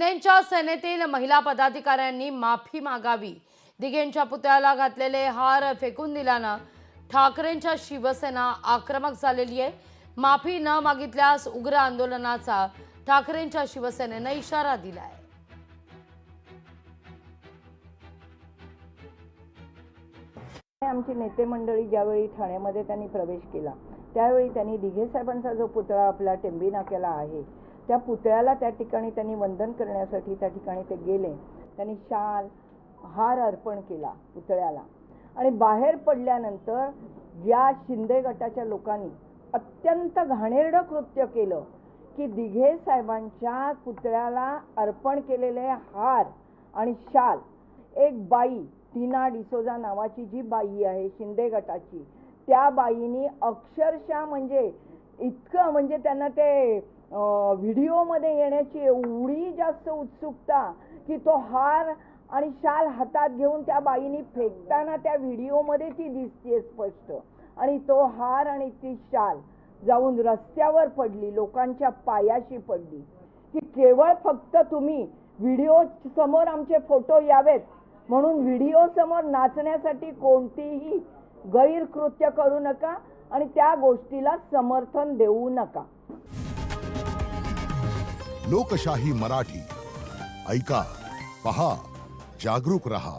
शिंदेंच्या सेनेतील महिला पदाधिकाऱ्यांनी माफी मागावी। दिघेंच्या पुतळ्याला घातलेले हार फेकून दिल्यानं ठाकरेंच्या शिवसेना आक्रमक झालेली आहे। माफी न मागितल्यास उग्र आंदोलनाचा ठाकरेंच्या शिवसेनेनं इशारा दिलाय। आमची नेते मंडळी ज्यावेळी ठाण्यामध्ये त्यांनी प्रवेश केला त्यावेळी त्यांनी दिघे साहेबांचा जो पुतळा आपला टेंबी नाक्याला आहे त्या पुतळ्याला त्या ठिकाणी त्यांनी वंदन करण्यासाठी त्या ठिकाणी ते गेले। त्यांनी शाल हार अर्पण केला पुतळ्याला आणि बाहेर पडल्यानंतर या शिंदे गटाच्या लोकांनी अत्यंत घाणेरडं कृत्य केलं की दिघे साहेबांच्या पुतळ्याला अर्पण केलेले हार आणि शाल एक बाई टीना डिसोजा नावाची जी बाई आहे शिंदे गटाची त्या बाईनी अक्षरशः म्हणजे इतकं म्हणजे त्यांना ते व्हिडिओमध्ये येण्याची एवढी जास्त उत्सुकता की तो हार आणि शाल हातात घेऊन त्या बाईनी फेकताना त्या व्हिडिओमध्ये ती दिसते स्पष्ट आणि तो हार आणि ती शाल जाऊन रस्त्यावर पडली, लोकांच्या पायाशी पडली की केवळ फक्त तुम्ही व्हिडिओ समोर आमचे फोटो यावेत म्हणून व्हिडिओ समोर नाचण्यासाठी कोणतीही गैरकृत्य करू नका आणि त्या गोष्टीला समर्थन देऊ नका। लोकशाही मराठी ऐका, पहा, जागरूक रहा।